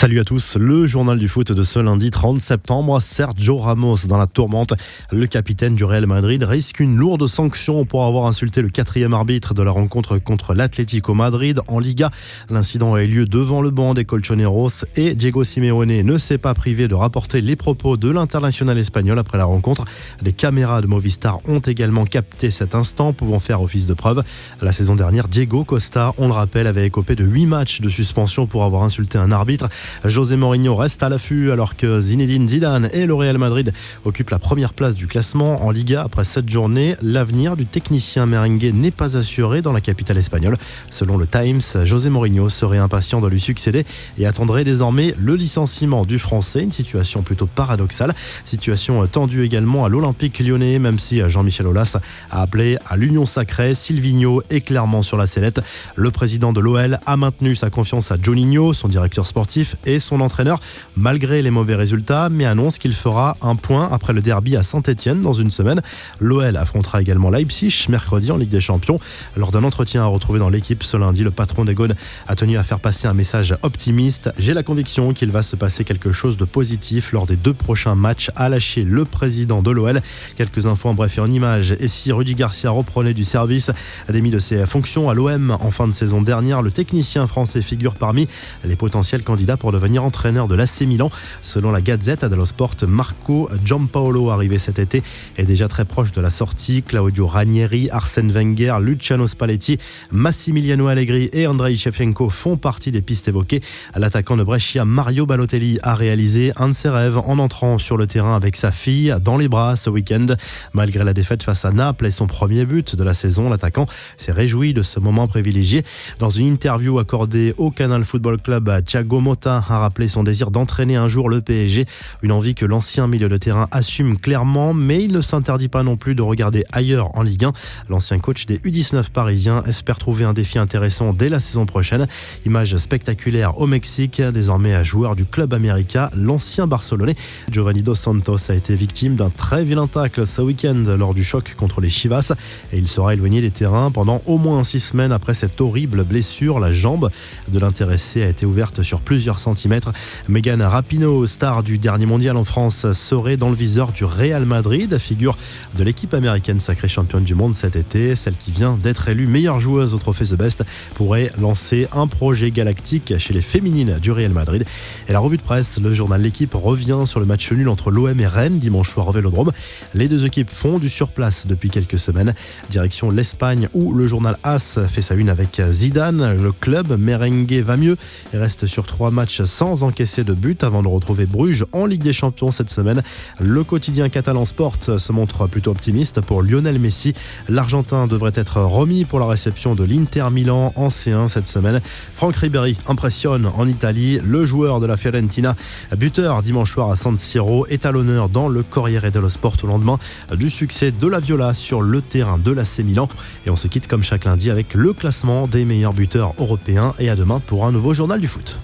Salut à tous, le journal du foot de ce lundi 30 septembre. Sergio Ramos dans la tourmente. Le capitaine du Real Madrid risque une lourde sanction pour avoir insulté le quatrième arbitre de la rencontre contre l'Atlético Madrid en Liga. L'incident a eu lieu devant le banc des Colchoneros et Diego Simeone ne s'est pas privé de rapporter les propos de l'international espagnol après la rencontre. Les caméras de Movistar ont également capté cet instant, pouvant faire office de preuve. La saison dernière, Diego Costa, on le rappelle, avait écopé de 8 matchs de suspension pour avoir insulté un arbitre. José Mourinho reste à l'affût alors que Zinedine Zidane et le Real Madrid occupent la première place du classement en Liga après 7 journées. L'avenir du technicien merengue n'est pas assuré dans la capitale espagnole. Selon le Times, José Mourinho serait impatient de lui succéder et attendrait désormais le licenciement du Français. Une situation plutôt paradoxale. Situation tendue également à l'Olympique lyonnais, même si Jean-Michel Aulas a appelé à l'union sacrée. Silvinho est clairement sur la sellette. Le président de l'OL a maintenu sa confiance à Juninho, son directeur sportif, et son entraîneur, malgré les mauvais résultats, mais annonce qu'il fera un point après le derby à Saint-Etienne dans une semaine. L'OL affrontera également Leipzig mercredi en Ligue des Champions. Lors d'un entretien à retrouver dans l'équipe ce lundi, le patron des Gaunes a tenu à faire passer un message optimiste. J'ai la conviction qu'il va se passer quelque chose de positif lors des 2 prochains matchs, a lâché le président de l'OL. Quelques infos en bref et en images. Et si Rudy Garcia reprenait du service, démis de ses fonctions à l'OM en fin de saison dernière, le technicien français figure parmi les potentiels candidats pour devenir entraîneur de l'AC Milan. Selon la Gazzetta dello Sport, Marco Giampaolo, arrivé cet été, est déjà très proche de la sortie. Claudio Ranieri, Arsène Wenger, Luciano Spalletti, Massimiliano Allegri et Andrei Shevchenko font partie des pistes évoquées. L'attaquant de Brescia, Mario Balotelli, a réalisé un de ses rêves en entrant sur le terrain avec sa fille dans les bras ce week-end. Malgré la défaite face à Naples et son premier but de la saison, l'attaquant s'est réjoui de ce moment privilégié. Dans une interview accordée au Canal Football Club, Thiago Motta a rappelé son désir d'entraîner un jour le PSG, une envie que l'ancien milieu de terrain assume clairement, mais il ne s'interdit pas non plus de regarder ailleurs en Ligue 1. L'ancien coach des U19 parisiens espère trouver un défi intéressant dès la saison prochaine. Image spectaculaire au Mexique, désormais joueur du club América, l'ancien Barcelonais Giovanni Dos Santos a été victime d'un très vilain tacle ce week-end lors du choc contre les Chivas et il sera éloigné des terrains pendant au moins 6 semaines après cette horrible blessure. La jambe de l'intéressé a été ouverte sur plusieurs centimètres. Megan Rapinoe, star du dernier mondial en France, serait dans le viseur du Real Madrid, figure de l'équipe américaine sacrée championne du monde cet été. Celle qui vient d'être élue meilleure joueuse au trophée The Best pourrait lancer un projet galactique chez les féminines du Real Madrid. Et la revue de presse, le journal L'Équipe revient sur le match nul entre l'OM et Rennes dimanche soir au Vélodrome. Les deux équipes font du surplace depuis quelques semaines. Direction l'Espagne où le journal AS fait sa une avec Zidane. Le club merengue va mieux et reste sur 3 matchs sans encaisser de but avant de retrouver Bruges en Ligue des Champions cette semaine. Le quotidien catalan Sport se montre plutôt optimiste pour Lionel Messi. L'Argentin devrait être remis pour la réception de l'Inter Milan en C1 cette semaine. Franck Ribéry impressionne en Italie. Le joueur de la Fiorentina, buteur dimanche soir à San Siro, est à l'honneur dans le Corriere dello Sport au lendemain du succès de la Viola sur le terrain de l'AC Milan. Et on se quitte comme chaque lundi avec le classement des meilleurs buteurs européens et à demain pour un nouveau journal du foot.